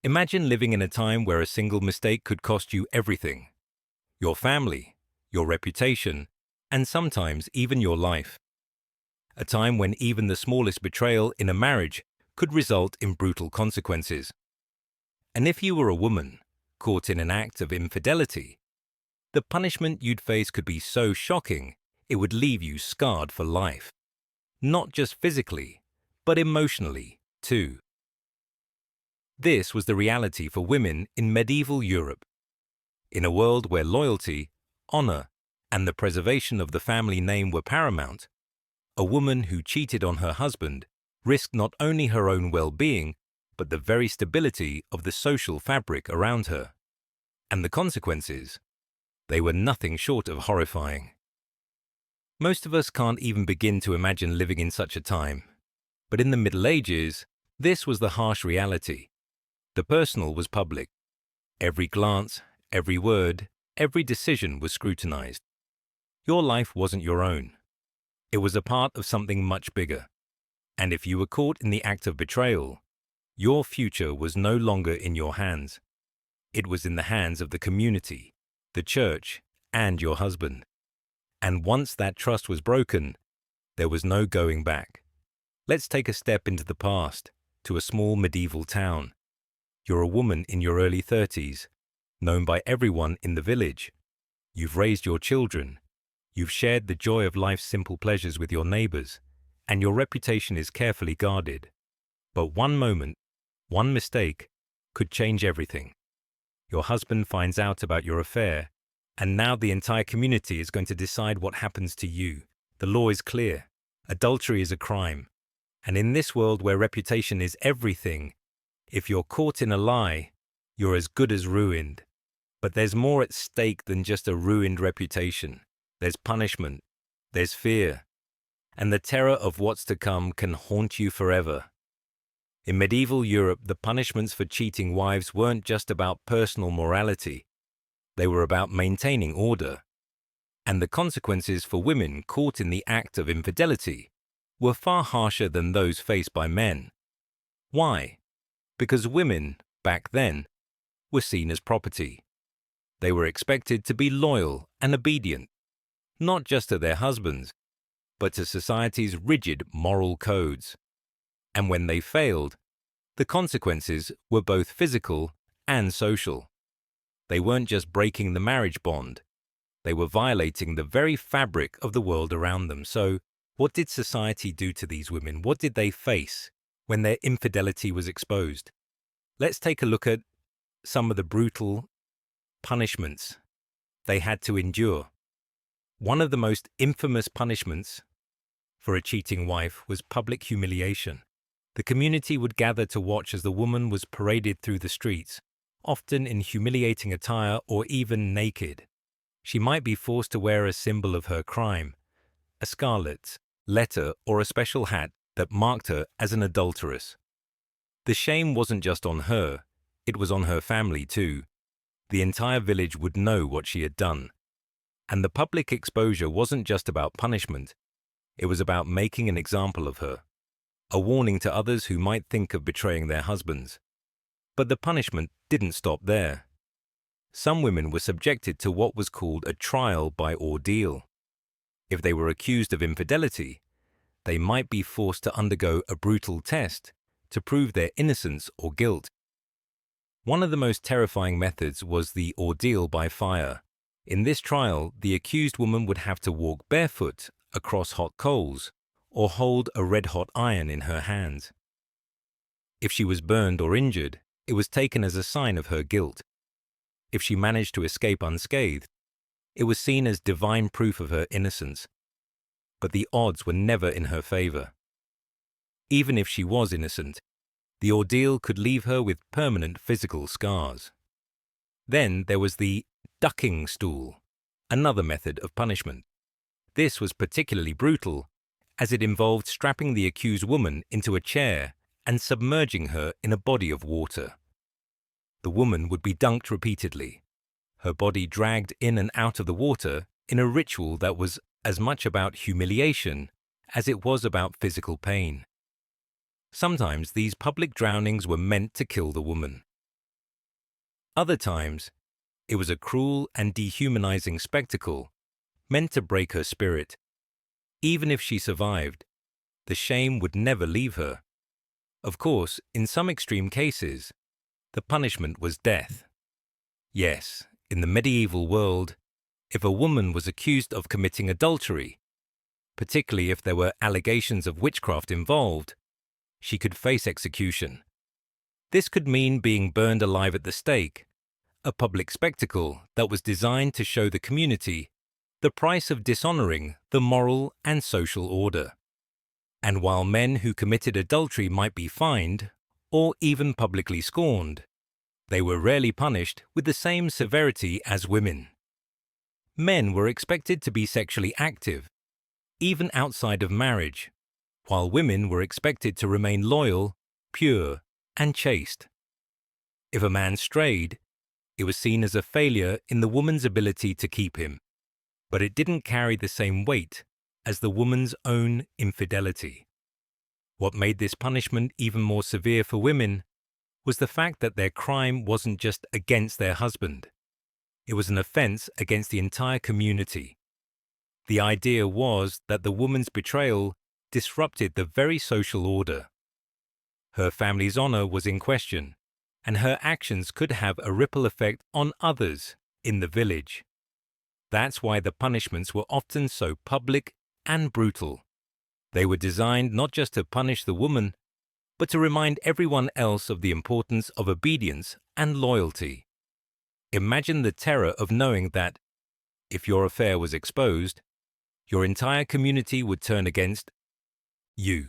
Imagine living in a time where a single mistake could cost you everything: your family, your reputation, and sometimes even your life. A time when even the smallest betrayal in a marriage could result in brutal consequences. And if you were a woman caught in an act of infidelity, the punishment you'd face could be so shocking it would leave you scarred for life. Not just physically, but emotionally, too. This was the reality for women in medieval Europe. In a world where loyalty, honor, and the preservation of the family name were paramount, a woman who cheated on her husband risked not only her own well-being, but the very stability of the social fabric around her. And the consequences? They were nothing short of horrifying. Most of us can't even begin to imagine living in such a time. But in the Middle Ages, this was the harsh reality. The personal was public. Every glance, every word, every decision was scrutinized. Your life wasn't your own. It was a part of something much bigger. And if you were caught in the act of betrayal, your future was no longer in your hands. It was in the hands of the community, the church, and your husband. And once that trust was broken, there was no going back. Let's take a step into the past, to a small medieval town. You're a woman in your early 30s, known by everyone in the village. You've raised your children. You've shared the joy of life's simple pleasures with your neighbors, and your reputation is carefully guarded. But one moment, one mistake, could change everything. Your husband finds out about your affair, and now the entire community is going to decide what happens to you. The law is clear. Adultery is a crime. And in this world where reputation is everything, if you're caught in a lie, you're as good as ruined. But there's more at stake than just a ruined reputation. There's punishment, there's fear, and the terror of what's to come can haunt you forever. In medieval Europe, the punishments for cheating wives weren't just about personal morality. They were about maintaining order. And the consequences for women caught in the act of infidelity were far harsher than those faced by men. Why? Because women, back then, were seen as property. They were expected to be loyal and obedient, not just to their husbands, but to society's rigid moral codes. And when they failed, the consequences were both physical and social. They weren't just breaking the marriage bond, they were violating the very fabric of the world around them. So, what did society do to these women? What did they face when their infidelity was exposed? Let's take a look at some of the brutal punishments they had to endure. One of the most infamous punishments for a cheating wife was public humiliation. The community would gather to watch as the woman was paraded through the streets, often in humiliating attire or even naked. She might be forced to wear a symbol of her crime, a scarlet letter or a special hat that marked her as an adulteress. The shame wasn't just on her, it was on her family too. The entire village would know what she had done. And the public exposure wasn't just about punishment, it was about making an example of her, a warning to others who might think of betraying their husbands. But the punishment didn't stop there. Some women were subjected to what was called a trial by ordeal. If they were accused of infidelity, they might be forced to undergo a brutal test to prove their innocence or guilt. One of the most terrifying methods was the ordeal by fire. In this trial, the accused woman would have to walk barefoot across hot coals or hold a red-hot iron in her hands. If she was burned or injured, it was taken as a sign of her guilt. If she managed to escape unscathed, it was seen as divine proof of her innocence. But the odds were never in her favor. Even if she was innocent, the ordeal could leave her with permanent physical scars. Then there was the ducking stool, another method of punishment. This was particularly brutal, as it involved strapping the accused woman into a chair and submerging her in a body of water. The woman would be dunked repeatedly, her body dragged in and out of the water in a ritual that was as much about humiliation as it was about physical pain. Sometimes these public drownings were meant to kill the woman. Other times, it was a cruel and dehumanizing spectacle meant to break her spirit. Even if she survived, the shame would never leave her. Of course, in some extreme cases, the punishment was death. Yes, in the medieval world, if a woman was accused of committing adultery, particularly if there were allegations of witchcraft involved, she could face execution. This could mean being burned alive at the stake, a public spectacle that was designed to show the community the price of dishonoring the moral and social order. And while men who committed adultery might be fined or even publicly scorned, they were rarely punished with the same severity as women. Men were expected to be sexually active, even outside of marriage, while women were expected to remain loyal, pure, and chaste. If a man strayed, it was seen as a failure in the woman's ability to keep him, but it didn't carry the same weight as the woman's own infidelity. What made this punishment even more severe for women was the fact that their crime wasn't just against their husband. It was an offense against the entire community. The idea was that the woman's betrayal disrupted the very social order. Her family's honor was in question, and her actions could have a ripple effect on others in the village. That's why the punishments were often so public and brutal. They were designed not just to punish the woman, but to remind everyone else of the importance of obedience and loyalty. Imagine the terror of knowing that, if your affair was exposed, your entire community would turn against you.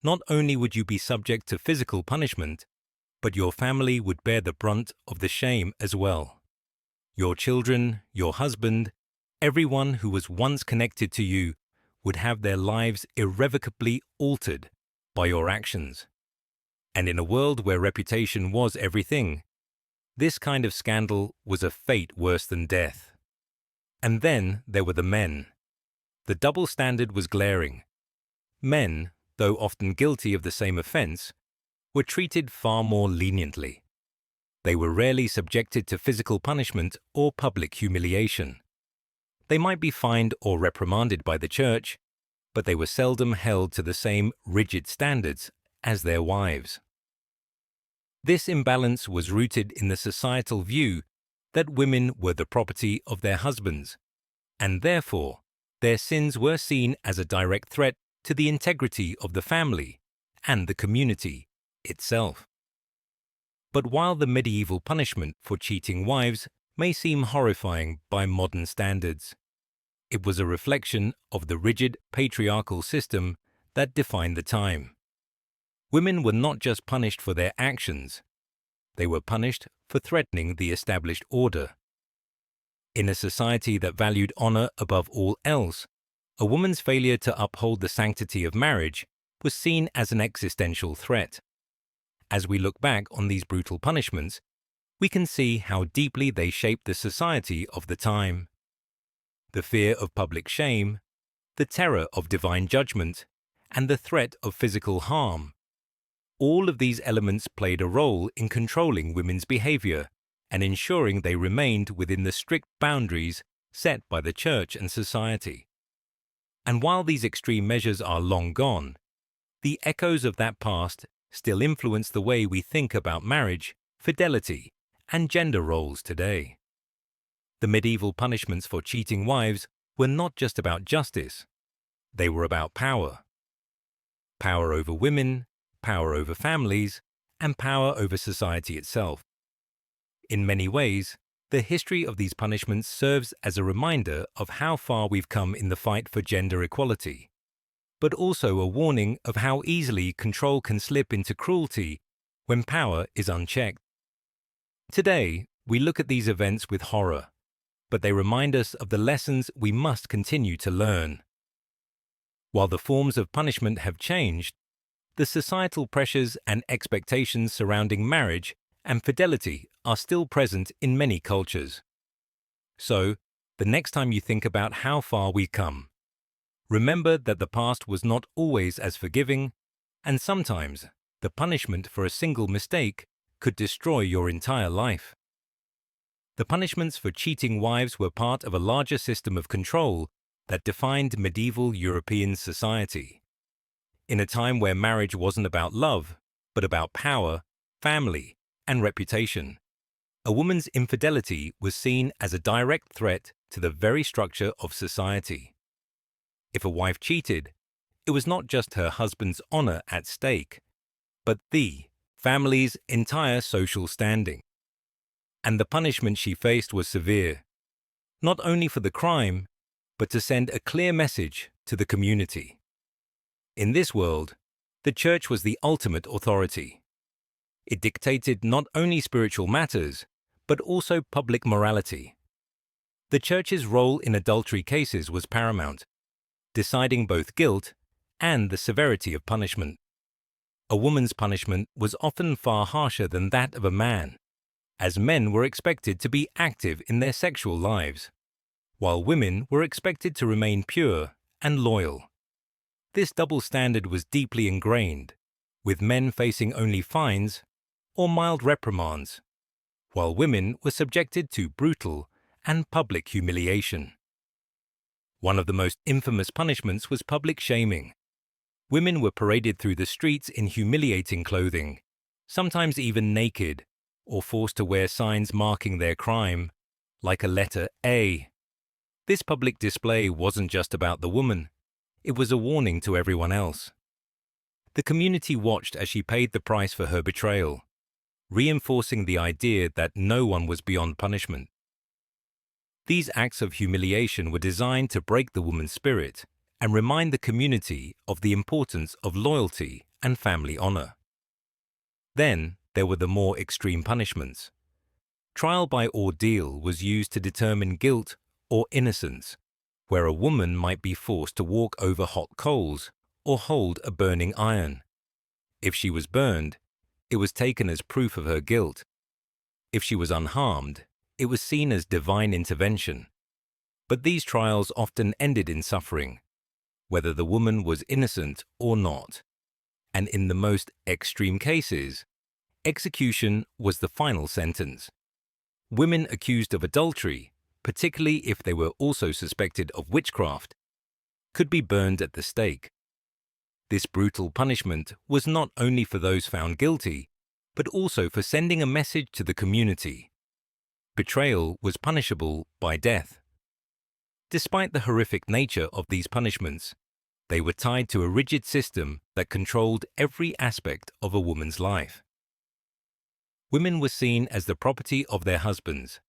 Not only would you be subject to physical punishment, but your family would bear the brunt of the shame as well. Your children, your husband, everyone who was once connected to you would have their lives irrevocably altered by your actions. And in a world where reputation was everything, this kind of scandal was a fate worse than death. And then there were the men. The double standard was glaring. Men, though often guilty of the same offense, were treated far more leniently. They were rarely subjected to physical punishment or public humiliation. They might be fined or reprimanded by the church, but they were seldom held to the same rigid standards as their wives. This imbalance was rooted in the societal view that women were the property of their husbands, and therefore their sins were seen as a direct threat to the integrity of the family and the community itself. But while the medieval punishment for cheating wives may seem horrifying by modern standards, it was a reflection of the rigid patriarchal system that defined the time. Women were not just punished for their actions, they were punished for threatening the established order. In a society that valued honor above all else, a woman's failure to uphold the sanctity of marriage was seen as an existential threat. As we look back on these brutal punishments, we can see how deeply they shaped the society of the time. The fear of public shame, the terror of divine judgment, and the threat of physical harm. All of these elements played a role in controlling women's behavior and ensuring they remained within the strict boundaries set by the church and society. And while these extreme measures are long gone, the echoes of that past still influence the way we think about marriage, fidelity, and gender roles today. The medieval punishments for cheating wives were not just about justice. They were about power. Power over women, power over families, and power over society itself. In many ways, the history of these punishments serves as a reminder of how far we've come in the fight for gender equality, but also a warning of how easily control can slip into cruelty when power is unchecked. Today, we look at these events with horror, but they remind us of the lessons we must continue to learn. While the forms of punishment have changed, the societal pressures and expectations surrounding marriage and fidelity are still present in many cultures. So, the next time you think about how far we've come, remember that the past was not always as forgiving, and sometimes the punishment for a single mistake could destroy your entire life. The punishments for cheating wives were part of a larger system of control that defined medieval European society. In a time where marriage wasn't about love, but about power, family, and reputation, a woman's infidelity was seen as a direct threat to the very structure of society. If a wife cheated, it was not just her husband's honor at stake, but the family's entire social standing. And the punishment she faced was severe, not only for the crime, but to send a clear message to the community. In this world, the church was the ultimate authority. It dictated not only spiritual matters, but also public morality. The church's role in adultery cases was paramount, deciding both guilt and the severity of punishment. A woman's punishment was often far harsher than that of a man, as men were expected to be active in their sexual lives, while women were expected to remain pure and loyal. This double standard was deeply ingrained, with men facing only fines or mild reprimands, while women were subjected to brutal and public humiliation. One of the most infamous punishments was public shaming. Women were paraded through the streets in humiliating clothing, sometimes even naked, or forced to wear signs marking their crime, like a letter A. This public display wasn't just about the woman, it was a warning to everyone else. The community watched as she paid the price for her betrayal, reinforcing the idea that no one was beyond punishment. These acts of humiliation were designed to break the woman's spirit and remind the community of the importance of loyalty and family honor. Then there were the more extreme punishments. Trial by ordeal was used to determine guilt or innocence, where a woman might be forced to walk over hot coals or hold a burning iron. If she was burned, it was taken as proof of her guilt. If she was unharmed, it was seen as divine intervention. But these trials often ended in suffering, whether the woman was innocent or not. And in the most extreme cases, execution was the final sentence. Women accused of adultery, particularly if they were also suspected of witchcraft, could be burned at the stake. This brutal punishment was not only for those found guilty, but also for sending a message to the community. Betrayal was punishable by death. Despite the horrific nature of these punishments, they were tied to a rigid system that controlled every aspect of a woman's life. Women were seen as the property of their husbands,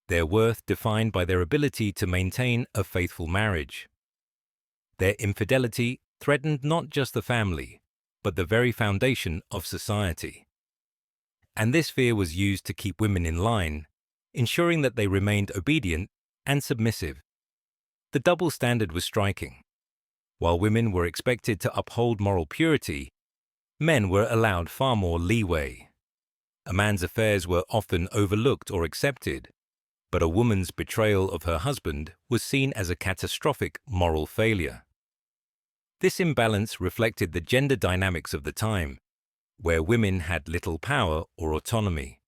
their worth defined by their ability to maintain a faithful marriage. Their infidelity threatened not just the family, but the very foundation of society. And this fear was used to keep women in line, ensuring that they remained obedient and submissive. The double standard was striking. While women were expected to uphold moral purity, men were allowed far more leeway. A man's affairs were often overlooked or accepted, but a woman's betrayal of her husband was seen as a catastrophic moral failure. This imbalance reflected the gender dynamics of the time, where women had little power or autonomy.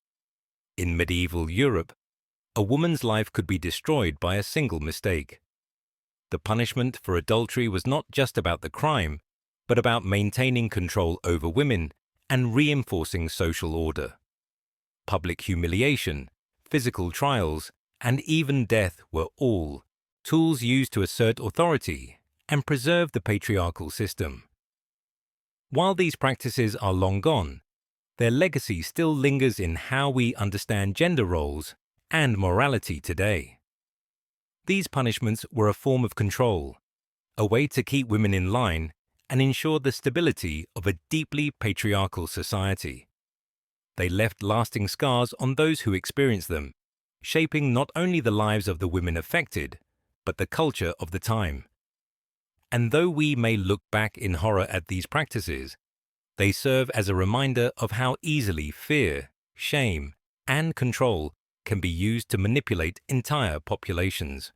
In medieval Europe, a woman's life could be destroyed by a single mistake. The punishment for adultery was not just about the crime, but about maintaining control over women and reinforcing social order. Public humiliation, physical trials, and even death were all tools used to assert authority and preserve the patriarchal system. While these practices are long gone, their legacy still lingers in how we understand gender roles and morality today. These punishments were a form of control, a way to keep women in line and ensure the stability of a deeply patriarchal society. They left lasting scars on those who experienced them, shaping not only the lives of the women affected, but the culture of the time. And though we may look back in horror at these practices, they serve as a reminder of how easily fear, shame, and control can be used to manipulate entire populations.